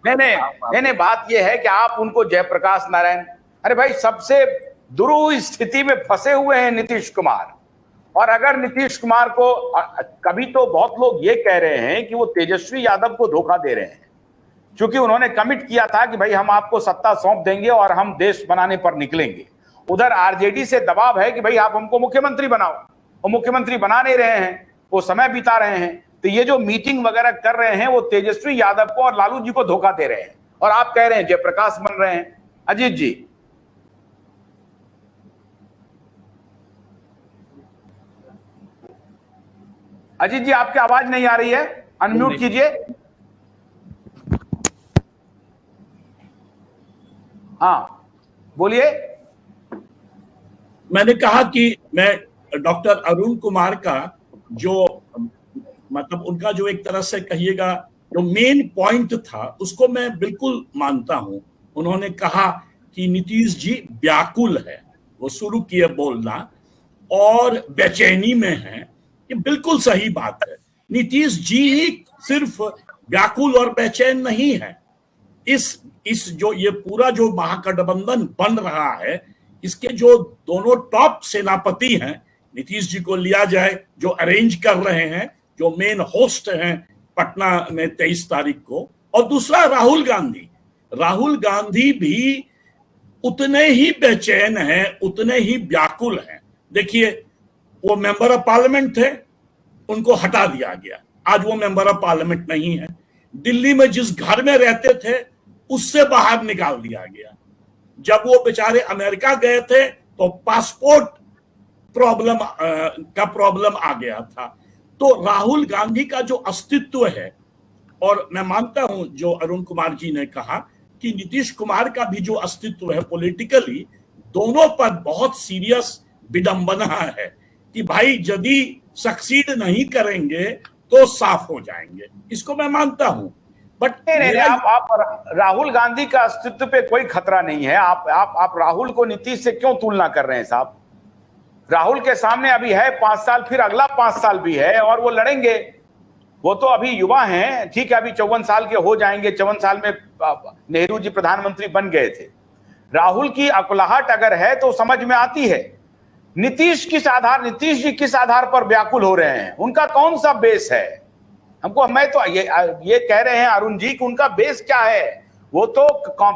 नहीं नहीं नहीं नहीं, बात यह है कि आप उनको जयप्रकाश नारायण, अरे भाई सबसे दुरूह स्थिति में फंसे हुए हैं नीतीश कुमार। और अगर नीतीश कुमार को कभी तो बहुत लोग ये कह रहे हैं कि वो तेजस्वी यादव को धोखा दे रहे हैं, क्योंकि उन्होंने कमिट किया था कि भाई हम आपको सत्ता सौंप देंगे और हम देश बनाने पर निकलेंगे। उधर आरजेडी से दबाव है कि भाई आप हमको मुख्यमंत्री बनाओ, वो मुख्यमंत्री बना नहीं रहे हैं, वो समय बिता रहे हैं। तो ये जो मीटिंग वगैरह कर रहे हैं वो तेजस्वी यादव को और लालू जी को धोखा दे रहे हैं, और आप कह रहे हैं जयप्रकाश बन रहे हैं। अजीत जी, अजीत जी आपकी आवाज नहीं आ रही है, अनम्यूट कीजिए। हाँ बोलिए। मैंने कहा कि मैं डॉक्टर अरुण कुमार का जो मतलब उनका जो एक तरह से कहिएगा जो मेन पॉइंट था उसको मैं बिल्कुल मानता हूं। उन्होंने कहा कि नीतीश जी व्याकुल है, वो शुरू किए बोलना और बेचैनी में है, ये बिल्कुल सही बात है। नीतीश जी ही सिर्फ व्याकुल और बेचैन नहीं है, इस जो ये पूरा जो महागठबंधन बन रहा है इसके जो दोनों टॉप सेनापति हैं, नीतीश जी को लिया जाए जो अरेंज कर रहे हैं, जो मेन होस्ट हैं पटना में 23 तारीख को, और दूसरा राहुल गांधी। राहुल गांधी भी उतने ही बेचैन हैं, उतने ही व्याकुल हैं। देखिए वो मेंबर ऑफ पार्लियामेंट थे, उनको हटा दिया गया, आज वो मेंबर ऑफ पार्लियामेंट नहीं है। दिल्ली में जिस घर में रहते थे उससे बाहर निकाल दिया गया। जब वो बेचारे अमेरिका गए थे तो पासपोर्ट प्रॉब्लम आ गया था। तो राहुल गांधी का जो अस्तित्व है, और मैं मानता हूं जो अरुण कुमार जी ने कहा कि नीतीश कुमार का भी जो अस्तित्व है पॉलिटिकली, दोनों पर बहुत सीरियस विडंबना है कि भाई यदि सक्सीड नहीं करेंगे तो साफ हो जाएंगे, इसको मैं मानता हूं। बट आप राहुल गांधी का अस्तित्व पे कोई खतरा नहीं है। आप राहुल को नीतीश से क्यों तुलना कर रहे हैं साहब? राहुल के सामने अभी है 5 साल, फिर अगला 5 साल भी है और वो लड़ेंगे। वो तो अभी युवा हैं, ठीक है, अभी 54 साल के हो जाएंगे। 54 साल में नेहरू जी प्रधानमंत्री बन गए थे। राहुल की अकुलाहट अगर है तो समझ में आती है। नीतीश जी किस आधार पर व्याकुल हो रहे हैं? उनका कौन सा बेस है? हमको, मैं तो ये कह रहे हैं अरुण जी कि उनका बेस क्या है? वो तो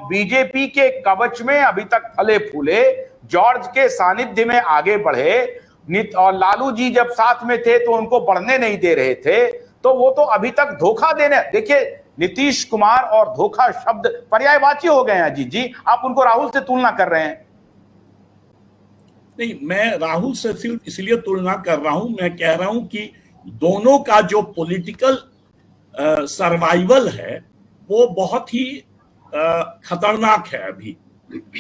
बीजेपी के कवच में अभी तक फले फूले, जॉर्ज के सानिध्य में आगे बढ़े, और लालू जी जब साथ में थे तो उनको बढ़ने नहीं दे रहे थे। तो वो तो अभी तक धोखा देने, देखिए नीतीश कुमार और धोखा शब्द पर्यायवाची हो गए हैं। अजीत जी, आप उनको राहुल से तुलना कर रहे हैं। नहीं, मैं राहुल से सिर्फ इसलिए तुलना कर रहा हूं, मैं कह रहा हूं कि दोनों का जो पॉलिटिकल सर्वाइवल है वो बहुत ही खतरनाक है अभी।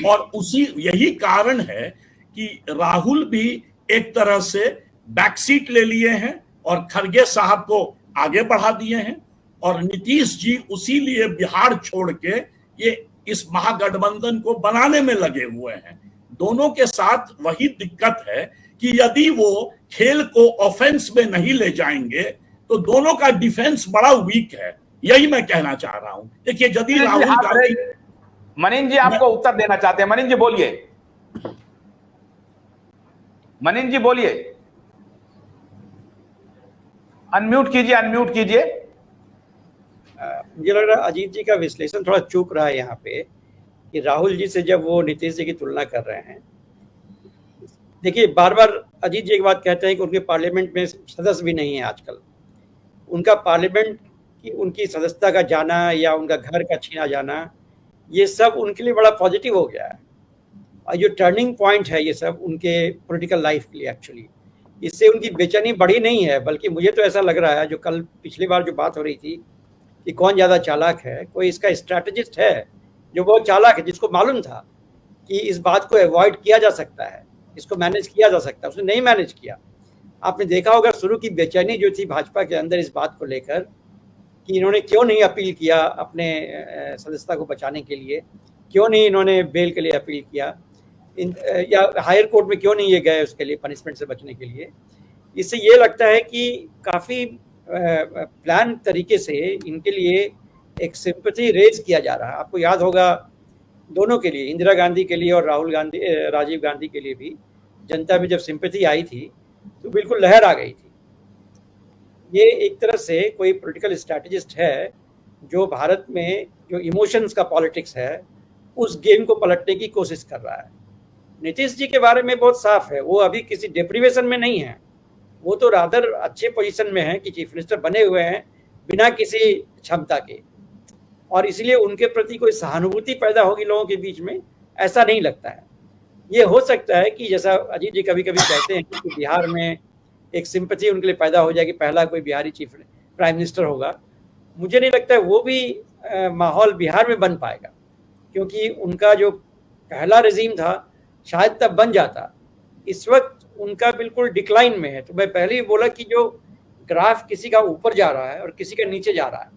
और यही कारण है कि राहुल भी एक तरह से बैकसीट ले लिए हैं और खड़गे साहब को आगे बढ़ा दिए हैं, और नीतीश जी उसी लिए बिहार छोड़ के ये इस महागठबंधन को बनाने में लगे हुए हैं। दोनों के साथ वही दिक्कत है कि यदि वो खेल को ऑफेंस में नहीं ले जाएंगे तो दोनों का डिफेंस बड़ा वीक है, यही मैं कहना चाह रहा हूं। देखिए यदि राहुल गांधी, मनीन जी आपको उत्तर देना चाहते हैं। मनीन जी बोलिए, मनीन जी बोलिए, अनम्यूट कीजिए, अनम्यूट कीजिए। मुझे लग रहा है अजीत जी का विश्लेषण थोड़ा चूक रहा है यहाँ पे कि राहुल जी से जब वो नीतीश जी की तुलना कर रहे हैं। देखिए बार बार अजीत जी एक बात कहते हैं कि उनके पार्लियामेंट में सदस्य भी नहीं है आजकल। उनका पार्लियामेंट की उनकी सदस्यता का जाना या उनका घर का छीना जाना, ये सब उनके लिए बड़ा पॉजिटिव हो गया है। और जो टर्निंग पॉइंट है ये सब उनके पॉलिटिकल लाइफ के लिए एक्चुअली, इससे उनकी बेचैनी बढ़ी नहीं है, बल्कि मुझे तो ऐसा लग रहा है, जो कल पिछली बार जो बात हो रही थी कि कौन ज़्यादा चालाक है, कोई इसका स्ट्रैटेजिस्ट है जो बहुत चालाक है, जिसको मालूम था कि इस बात को अवॉइड किया जा सकता है, इसको मैनेज किया जा सकता है, उसने नहीं मैनेज किया। आपने देखा होगा शुरू की बेचैनी जो थी भाजपा के अंदर इस बात को लेकर कि इन्होंने क्यों नहीं अपील किया अपने सदस्यता को बचाने के लिए, क्यों नहीं इन्होंने बेल के लिए अपील किया, या हायर कोर्ट में क्यों नहीं ये गए उसके लिए, पनिशमेंट से बचने के लिए। इससे ये लगता है कि काफ़ी प्लान तरीके से इनके लिए एक सिंपैथी रेज किया जा रहा है। आपको याद होगा दोनों के लिए, इंदिरा गांधी के लिए और राजीव गांधी के लिए भी जनता में जब सिंपैथी आई थी तो बिल्कुल लहर आ गई थी। ये एक तरह से कोई पॉलिटिकल स्ट्रैटेजिस्ट है जो भारत में जो इमोशंस का पॉलिटिक्स है उस गेम को पलटने की कोशिश कर रहा है। नीतीश जी के बारे में बहुत साफ है, वो अभी किसी डिप्रीवेशन में नहीं है, वो तो रादर अच्छे पोजीशन में है कि चीफ मिनिस्टर बने हुए हैं बिना किसी क्षमता के, और इसलिए उनके प्रति कोई सहानुभूति पैदा होगी लोगों के बीच में, ऐसा नहीं लगता है। ये हो सकता है कि जैसा अजीत जी कभी कभी कहते हैं कि बिहार में एक सिंपैथी उनके लिए पैदा हो जाएगी, पहला कोई बिहारी चीफ प्राइम मिनिस्टर होगा। मुझे नहीं लगता है वो भी माहौल बिहार में बन पाएगा, क्योंकि उनका जो पहला रेजीम था शायद तब बन जाता, इस वक्त उनका बिल्कुल डिक्लाइन में है। तो मैं पहले ही बोला कि जो ग्राफ किसी का ऊपर जा रहा है और किसी का नीचे जा रहा है,